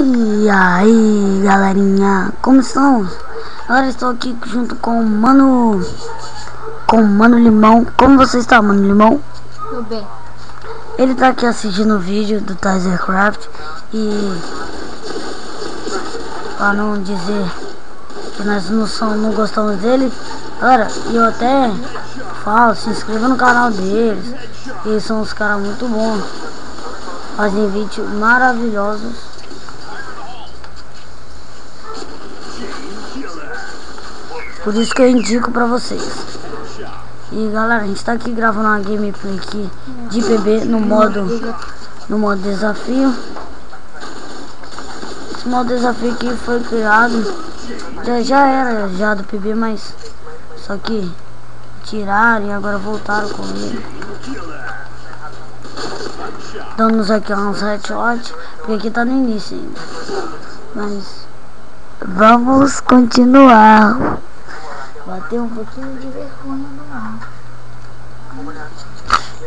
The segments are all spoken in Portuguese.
E aí galerinha, como estão? Agora estou aqui junto com o Mano Limão. Como você está, Mano Limão? Tudo bem. Ele tá aqui assistindo o vídeo do Tazercraft e para não dizer que nós não gostamos dele, galera, eu até falo, se inscreva no canal deles. Eles são uns caras muito bons, fazem vídeos maravilhosos. Por isso que eu indico pra vocês. E galera, a gente tá aqui gravando uma gameplay aqui de PB no modo desafio. Esse modo desafio aqui foi criado, já era do PB, mas só que tiraram e agora voltaram com ele. Dando-nos aqui uns headshot, porque aqui tá no início ainda. Mas vamos continuar. Bateu um pouquinho de vergonha no ar.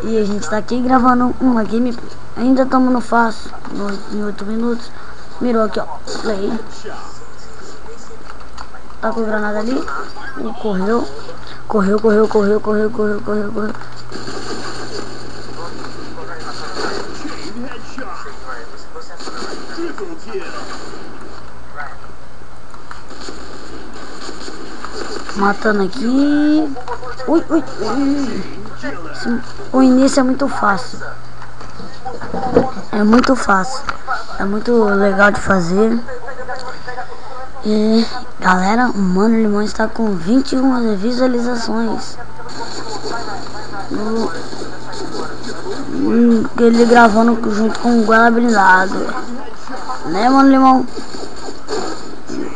E a gente tá aqui gravando uma gameplay. Ainda estamos no fácil, em 8 minutos. Mirou aqui, ó. Play. Tá com granada ali. Correu. Correu. Matando aqui. Ui. O início é muito fácil. É muito legal de fazer. E galera, o Mano Limão está com 21 visualizações. Ele gravando junto com o Goela Blindado, né, Mano Limão?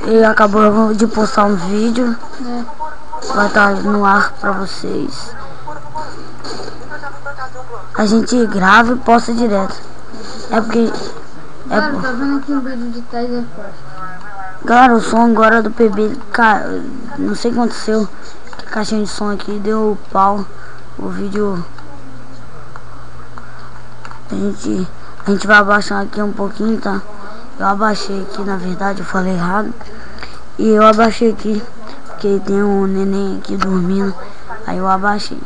Ele acabou de postar um vídeo. Vai estar no ar pra vocês. A gente grava e posta direto. É porque... Cara, tá vendo aqui um vídeo de Tazercraft. Galera, o som agora do PB, cara, não sei o que aconteceu. Que a caixinha de som aqui deu pau. O vídeo... A gente vai abaixar aqui um pouquinho, tá? Eu abaixei aqui, na verdade, eu falei errado. E eu abaixei aqui, porque tem um neném aqui dormindo. Aí eu abaixei.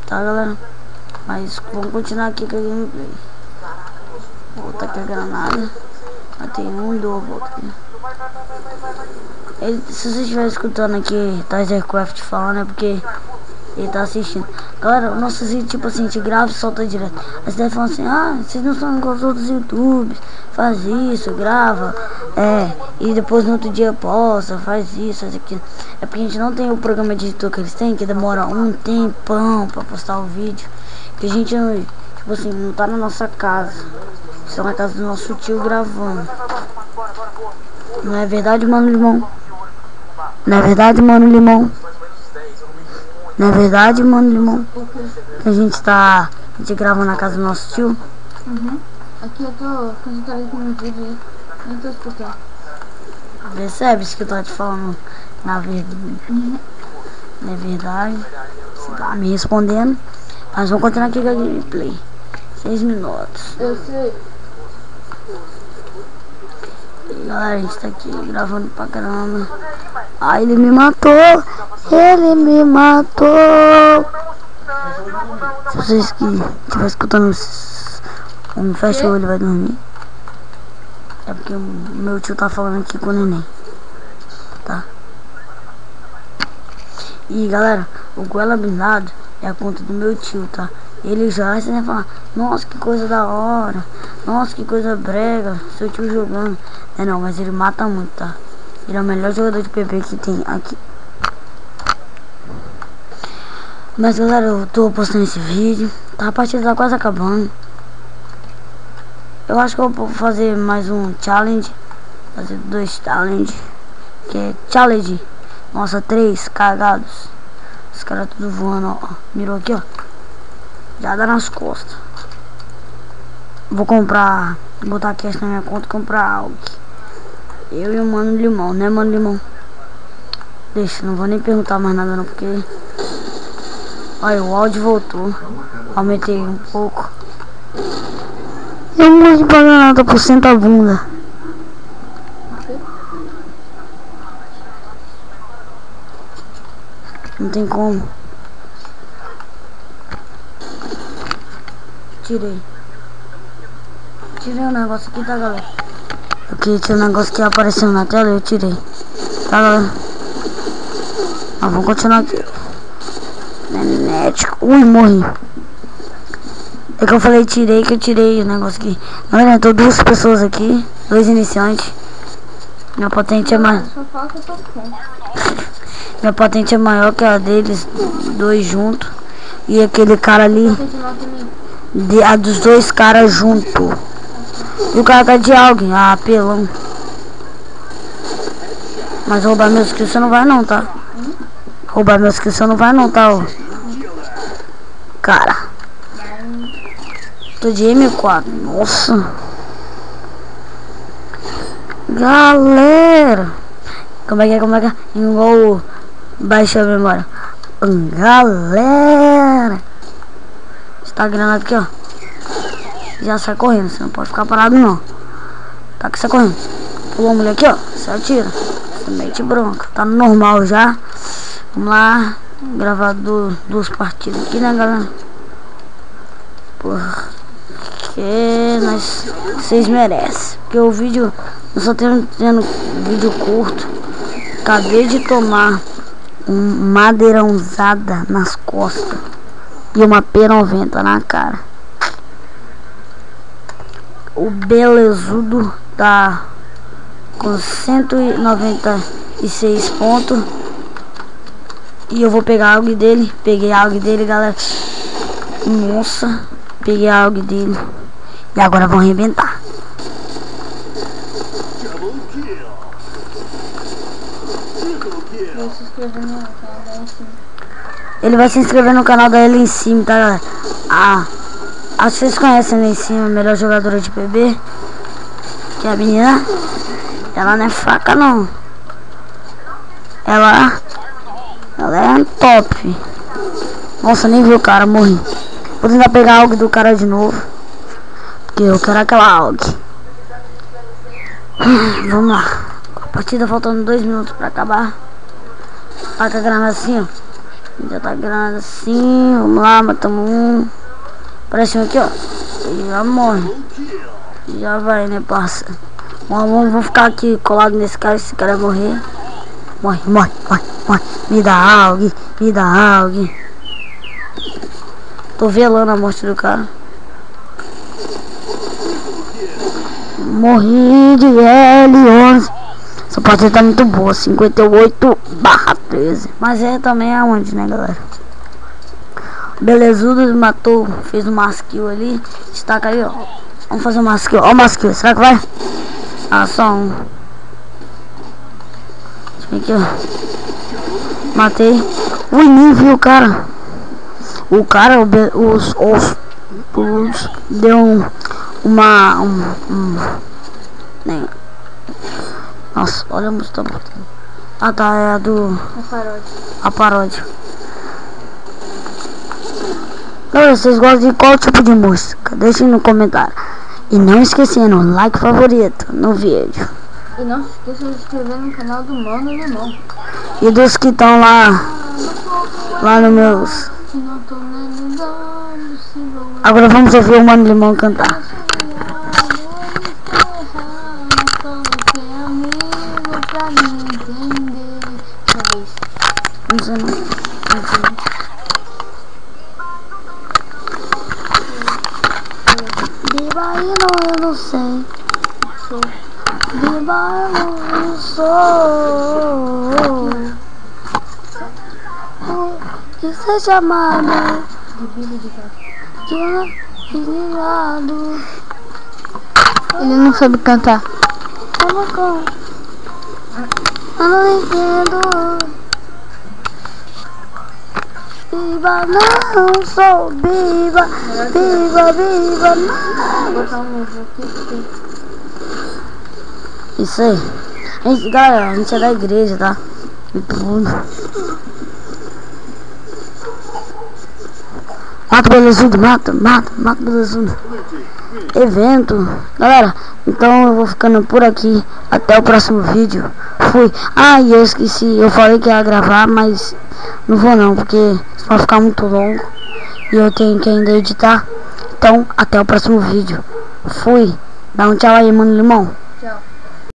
Tá, galera? Mas vamos continuar aqui com a gameplay. Vou botar aqui a granada. Matei um e dou a volta aqui. Se você estiver escutando aqui Tazercraft falando, é porque ele tá assistindo. Galera, o nosso vídeo, tipo assim, a gente grava e solta direto. Aí você deve falar assim, vocês não são igual os outros youtubers. Faz isso, grava, e depois no outro dia posta, faz isso, faz aquilo. É porque a gente não tem o programa de editor que eles têm, que demora um tempão pra postar o vídeo. Que a gente, tipo assim, não tá na nossa casa. Está na casa do nosso tio gravando. Não é verdade, Mano Limão? Não é verdade, Mano Limão? Não é verdade, Mano Limão? Que a gente grava na casa do nosso tio. Aqui eu tô concentrado aqui no vídeo aí. Nem tô escutando. Percebe isso que eu tô te falando? Na verdade. Não é verdade? Você tá me respondendo. Mas vamos continuar aqui com a gameplay. 6 minutos. Eu sei. E galera, a gente tá aqui gravando pra caramba. Ele me matou! Ele me matou! Se vocês que estiver escutando, não fecha o olho, vai dormir. É porque o meu tio tá falando aqui com o neném. Tá? E galera, o Goela Blindado é a conta do meu tio, tá? Ele já vai falar, nossa, que coisa da hora. Nossa, que coisa brega, seu tio jogando. Não, mas ele mata muito, tá? Ele é o melhor jogador de PB que tem aqui. Mas galera, eu tô postando esse vídeo. Tá, a partida tá quase acabando. Eu acho que eu vou fazer mais um challenge. Fazer 2 challenge. Que é challenge. Nossa, 3 cagados. Os caras tudo voando, ó. Mirou aqui, ó. Já dá nas costas. Vou comprar, botar cash na minha conta e comprar algo. Eu e o Mano Limão, né, Mano Limão? Deixa, não vou nem perguntar mais nada não, porque... Olha, o áudio voltou. Aumentei um pouco. Eu morro de banana por cento a bunda. Não tem como. Tirei o negócio aqui, tá, galera? Aqui tinha um negócio que apareceu na tela e eu tirei. Tá, galera? Mas vamos continuar aqui. Nenético. Ui, morri. É que eu falei tirei, que eu tirei o negócio aqui. Não adiantou duas pessoas aqui, 2 iniciantes. Minha patente é mais. Minha patente é maior que a deles, 2 juntos. E aquele cara ali, a dos 2 caras junto. E o cara tá de alguém, pelão. Mas roubar meus kills você não vai não, tá? Roubar meus kills você não vai não, tá? Ó. Cara. Tô de M4, nossa. Galera. Como é que é? Igual baixa a memória. Galera. Está granada aqui, ó. Já sai correndo, você não pode ficar parado não. Tá que sai correndo. Pulou a mulher aqui, ó. Você atira. Você mete bronca. Tá no normal já. Vamos lá. Gravar 2 partidas aqui, né, galera? Porque vocês merecem. Porque o vídeo, eu só tendo vídeo curto. Acabei de tomar um madeirãozada nas costas e uma P90 na cara. O Belezudo tá com 196 pontos. E eu vou pegar algo dele. Peguei algo dele, galera. Nossa, peguei algo dele. E agora vão arrebentar. Ele vai se inscrever no canal dela em cima, tá, galera? Acho que vocês conhecem ali em cima, a melhor jogadora de PB. Que é a menina. Ela não é fraca não. Ela é top. Nossa, nem vi o cara, morri. Vou tentar pegar algo do cara de novo. Porque eu quero aquela algo. Vamos lá. A partida faltando 2 minutos pra acabar. Taca a granada assim, ó. Já tá a granada assim. Vamos lá, matamos um. Aparece um aqui, ó. E já morre. Já vai, né, parça? Vamos ficar aqui colado nesse cara. Esse cara vai morrer. Morre. Me dá algo. Tô velando a morte do cara. Morri de L11. Essa partida tá muito boa, 58/13. Mas é também aonde, né, galera? Belezudo matou, fez um masquil ali. Destaca aí, ó. Vamos fazer um masquil. Ó o masquil, será que vai? Só um. Deixa eu ver aqui, ó. Matei. Ui, nem vi o cara. O cara, deu nossa, olha a música. Tá, é a do... A paródia. Galera, vocês gostam de qual tipo de música? Deixem no comentário. E não esquecendo, like favorito no vídeo. E não se esqueça de se inscrever no canal do Mano Limão. E dos que estão lá no meus... Agora vamos ouvir o Mano Limão cantar. Não sei não. Bibaíno eu não sei. Bibaíno eu não sou. Que seja amado. Ele não sabe cantar. Eu não entendo. Biba não sou biba. Biba não. Isso aí. Galera, a gente é da igreja, tá? Mata o Belezudo, mata o Belezudo. evento. Galera, então eu vou ficando por aqui. Até o próximo vídeo. Fui. Ah, e eu esqueci. Eu falei que ia gravar, mas não vou não, porque vai ficar muito longo. E eu tenho que ainda editar. Então, até o próximo vídeo. Fui. Dá um tchau aí, mano Limão.